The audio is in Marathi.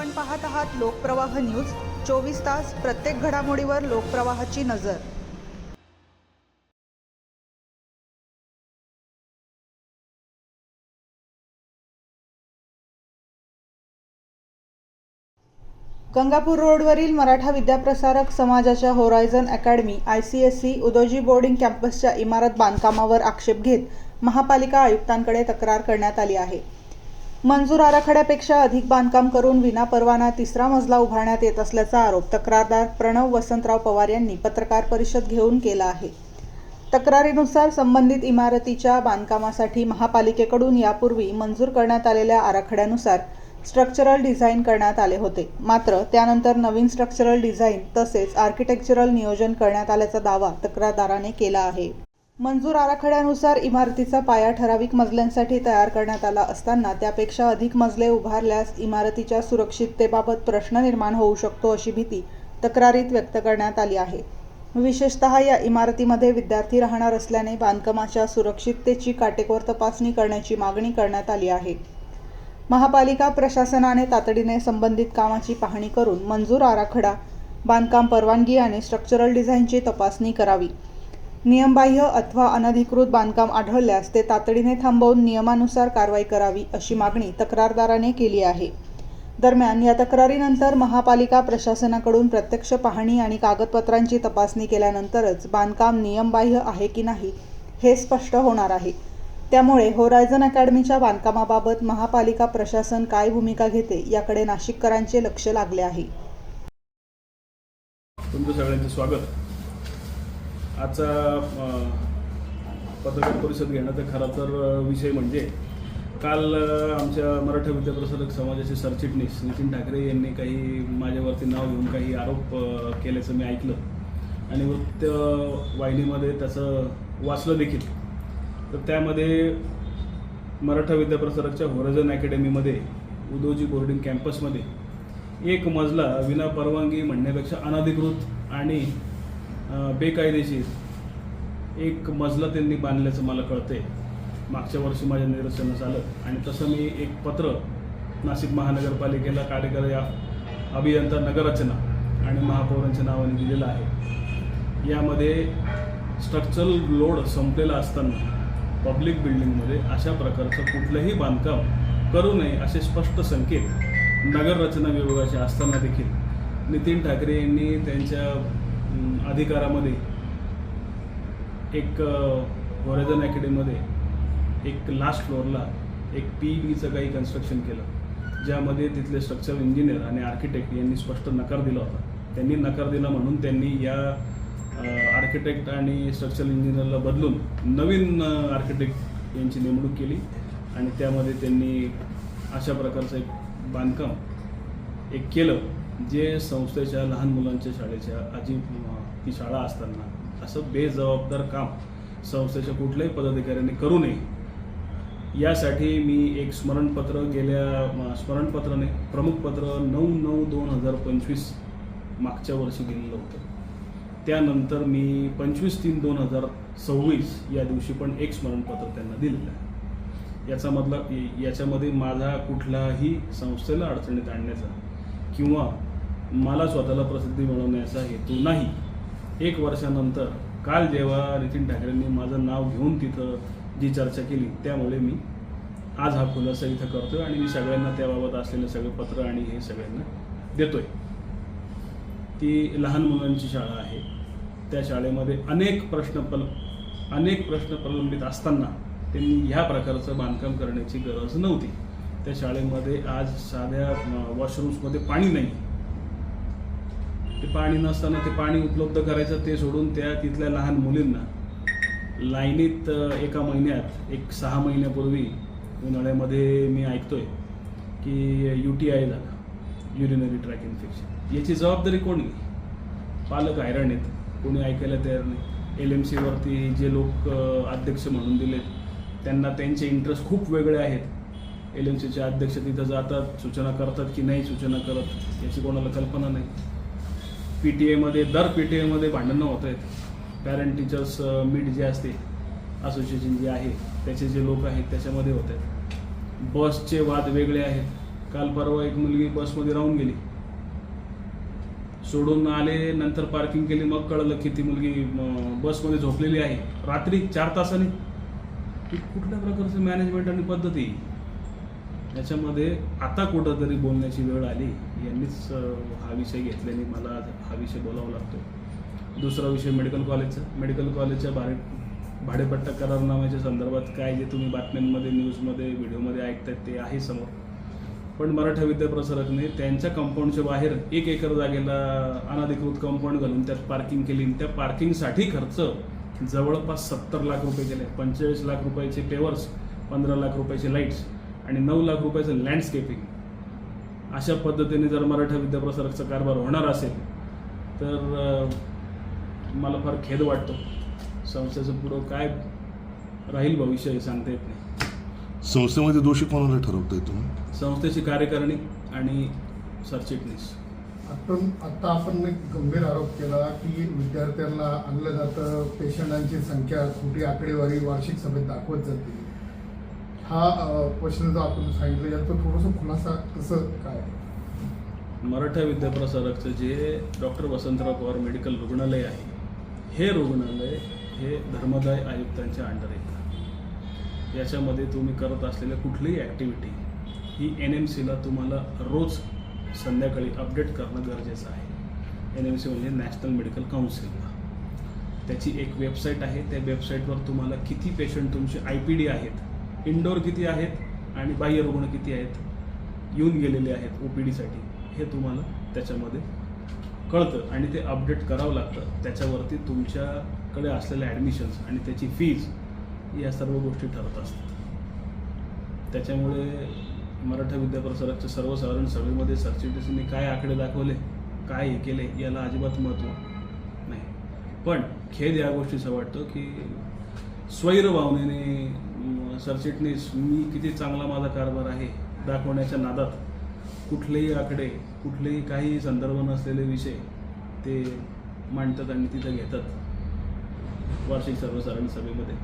आपण पाहत आहात लोकप्रवाह न्यूज. 24 तास प्रत्येक घडामोडीवर लोकप्रवाहाची नजर. गंगापूर रोडवरील मराठा विद्याप्रसारक समाजाच्या horizon academy ICSE Udoji boarding कॅम्पसच्या इमारत बांधकामावर आक्षेप घेत महापालिका आयुक्तांकडे तक्रार करण्यात आली आहे. मंजूर आराखड्यापेक्षा अधिक बांधकाम करून विनापरवाना तिसरा मजला उभारण्यात येत असल्याचा आरोप तक्रारदार प्रणव वसंतराव पवार यांनी पत्रकार परिषद घेऊन केला आहे. तक्रारीनुसार संबंधित इमारतीच्या बांधकामासाठी महापालिकेकडून यापूर्वी मंजूर करण्यात आलेल्या आराखड्यानुसार स्ट्रक्चरल डिझाईन करण्यात आले होते. मात्र त्यानंतर नवीन स्ट्रक्चरल डिझाईन तसेच आर्किटेक्चरल नियोजन करण्यात आल्याचा दावा तक्रारदाराने केला आहे. मंजूर आराखड्यानुसार इमारतीचा पाया ठराविक मजल्यांसाठी तयार करण्यात आला असताना त्यापेक्षा अधिक मजले उभारल्यास इमारतीच्या सुरक्षिततेबाबत प्रश्न निर्माण होऊ शकतो अशी भीती तक्रारीत व्यक्त करण्यात आली आहे. विशेषतः या इमारतीमध्ये विद्यार्थी राहणार असल्याने बांधकामाच्या सुरक्षिततेची काटेकोर तपासणी करण्याची मागणी करण्यात आली आहे. महापालिका प्रशासनाने तातडीने संबंधित कामाची पाहणी करून मंजूर आराखडा, बांधकाम परवानगी आणि स्ट्रक्चरल डिझाईनची तपासणी करावी. नियमबाह्य अथवा अनधिकृत बांधकाम आढळल्यास ते तातडीने थांबवून नियमानुसार कारवाई करावी अशी मागणी तक्रारदाराने केली आहे. दरम्यान या तक्रारीनंतर महापालिका प्रशासनाकडून प्रत्यक्ष पाहणी आणि कागदपत्रांची तपासणी केल्यानंतरच बांधकाम नियमबाह्य आहे की नाही हे स्पष्ट होणार आहे. त्यामुळे होरायझन अकॅडमीच्या बांधकामाबाबत महापालिका प्रशासन काय भूमिका घेते याकडे नाशिककरांचे लक्ष लागले आहे. तुमचं सगळ्यांचं स्वागत. आजचा पत्रकार परिषद घेण्याचा खरा तर विषय म्हणजे काल आमच्या मराठा विद्याप्रसारक समाजाचे सरचिटणीस नितीन ठाकरे यांनी काही माझ्यावरती नाव घेऊन काही आरोप केल्याचं मी ऐकलं आणि वृत्त वाहिनीमध्ये त्याचं वाचलं देखील. तर त्यामध्ये मराठा विद्याप्रसारकच्या होरायझन अकॅडमीमध्ये उदोजी बोर्डिंग कॅम्पसमध्ये एक मजला विना परवानगी म्हणण्यापेक्षा अनधिकृत आणि बेकायदेशीर एक मजला त्यांनी बांधल्याचं मला कळतंय. मागच्या वर्षी माझ्या निदर्शनास आलं आणि तसं मी एक पत्र नाशिक महानगरपालिकेला कार्यकारी अभियंता नगररचना आणि महापौरांच्या नावाने दिलेलं आहे. यामध्ये स्ट्रक्चरल लोड संपलेला असताना पब्लिक बिल्डिंगमध्ये अशा प्रकारचं कुठलंही बांधकाम करू नये असे स्पष्ट संकेत नगररचना विभागाचे असताना देखील नितीन ठाकरे यांनी त्यांच्या अधिकारामध्ये एक होरायझन अकॅडमीमध्ये एक लास्ट फ्लोअरला एक PEBचं काही कन्स्ट्रक्शन केलं, ज्यामध्ये तिथले स्ट्रक्चरल इंजिनियर आणि आर्किटेक्ट यांनी स्पष्ट नकार दिला होता. त्यांनी नकार दिला म्हणून त्यांनी या आर्किटेक्ट आणि स्ट्रक्चरल इंजिनियरला बदलून नवीन आर्किटेक्ट यांची नेमणूक केली आणि त्यामध्ये त्यांनी अशा प्रकारचं एक बांधकाम एक केलं जे संस्थेच्या लहान मुलांच्या शाळेच्या ती शाळा असताना असं बेजबाबदार काम संस्थेच्या कुठल्याही पदाधिकाऱ्यांनी करू नये यासाठी मी एक स्मरणपत्राने प्रमुखपत्र 9/9/2025 मागच्या वर्षी गेलेलं होतं. त्यानंतर मी 25/3/2026 या दिवशी पण एक स्मरणपत्र त्यांना दिलेलं आहे. याच्यामध्ये माझा कुठलाही संस्थेला अडचणीत आणण्याचा किंवा मला स्वतःला प्रसिद्धी मिळवण्याचा हेतू नाही. 1 वर्षानंतर काल जेव्हा नितीन ठाकरेंनी माझं नाव घेऊन तिथं जी चर्चा केली त्यामुळे मी आज हा खुलासा इथं करतोय आणि मी सगळ्यांना त्याबाबत असलेले सगळे पत्र आणि हे सगळ्यांना देतोय. ती लहान मुलांची शाळा आहे. त्या शाळेमध्ये अनेक प्रश्न प्रलंबित असताना त्यांनी ह्या प्रकारचं बांधकाम करण्याची गरज नव्हती. त्या शाळेमध्ये आज साध्या वॉशरूम्समध्ये पाणी नाही. ते पाणी नसताना ते पाणी उपलब्ध करायचं ते सोडून तिथल्या लहान मुलींना लाईनीत एका महिन्यात 6 महिन्यापूर्वी उन्हाळ्यामध्ये मी ऐकतोय की UTI झाला, युरिनरी ट्रॅक इन्फेक्शन. याची जबाबदारी कोण घेईल? पालक हैराण आहेत, कोणी ऐकायला तयार नाही. LMCवरती जे लोक अध्यक्ष म्हणून दिले त्यांना त्यांचे इंटरेस्ट खूप वेगळे आहेत. LMCचे अध्यक्ष तिथं जातात, सूचना करतात की नाही सूचना करत याची कोणाला कल्पना नाही. दर PTA भांडणं होत आहेत. पॅरेंट टीचर्स मीट जे असते असोसिएशन जे आहे त्याचे जे लोक आहेत त्याच्यामध्ये होत आहेत. बसचे वाद वेगळे आहेत. काल परवा एक मुलगी बसमध्ये राहून गेली, सोडून आले, नंतर पार्किंग केली, मग कळलं की ती मुलगी बसमध्ये झोपलेली आहे रात्री 4 तासांनी. ही कुठल्या प्रकारचं मॅनेजमेंट आणि पद्धती? याच्यामध्ये आता कुठंतरी बोलण्याची वेळ आली. यांनीच हा विषय घेतल्याने मला हा विषय बोलावा लागतो. दुसरा विषय मेडिकल कॉलेजच्या भाडेपट्टा करारनाम्याच्या संदर्भात काय जे तुम्ही बातम्यांमध्ये, न्यूजमध्ये, व्हिडिओमध्ये ऐकतायत ते आहे समोर. पण मराठा विद्याप्रसारकने त्यांच्या कंपाऊंडच्या बाहेर 1 एकर जागेला अनधिकृत कंपाऊंड घालून त्यात पार्किंग केली. त्या पार्किंगसाठी खर्च जवळपास 70 लाख रुपये केले. 45 लाख रुपयाचे पेवर्स, 15 लाख रुपयाचे लाईट्स आणि 9 लाख रुपयाचं लँडस्केपिंग. अशा पद्धतीने जर मराठा विद्याप्रसारकचा कारभार होणार असेल तर मला फार खेद वाटतो. संस्थेचं पुढं काय राहील भविष्य हे सांगता येत नाही. संस्थेमध्ये दोषी कोणाला ठरवताय तुम्ही? संस्थेची कार्यकारिणी आणि सरचिटणीस. आता आपण एक गंभीर आरोप केला की विद्यार्थ्यांना आणलं जातं, पेशंटांची संख्या खोटी आकडेवारी वार्षिक सभेत दाखवत जाते. हा प्रश्न जो आपण सांगितलं याचं थोडंसं खुलासा कसं काय? मराठा विद्याप्रसारकचं जे डॉक्टर वसंतराव पवार मेडिकल रुग्णालय आहे, हे रुग्णालय हे धर्मदाय आयुक्तांच्या अंडर येतं. याच्यामध्ये तुम्ही करत असलेल्या कुठलीही ॲक्टिव्हिटी ही NMCला तुम्हाला रोज संध्याकाळी अपडेट करणं गरजेचं आहे. NMC म्हणजे नॅशनल मेडिकल काउन्सिलला. त्याची एक वेबसाईट आहे. त्या वेबसाईटवर तुम्हाला किती पेशंट तुमचे IPD आहेत, इंडोर किती आहेत आणि बाह्य रुग्ण किती आहेत, येऊन गेलेले आहेत OPDसाठी, हे तुम्हाला त्याच्यामध्ये कळतं आणि ते अपडेट करावं लागतं. त्याच्यावरती तुमच्याकडे असलेल्या ॲडमिशन्स आणि त्याची फीज या सर्व गोष्टी ठरत असतात. त्याच्यामुळे मराठा विद्याप्रसारकच्या सर्वसाधारण सभेमध्ये सरचिटणीसांनी काय आकडे दाखवले, काय हे केले, याला अजिबात महत्त्व नाही. पण खेद या गोष्टीचा वाटतो की स्वैर भावनेने सरचिटणीस मी किती चांगला माझा कारभार आहे दाखवण्याच्या नादात कुठलेही आकडे, कुठलेही काही संदर्भ नसलेले विषय ते मांडतात आणि तिथं घेतात वार्षिक सर्वसाधारण सभेमध्ये.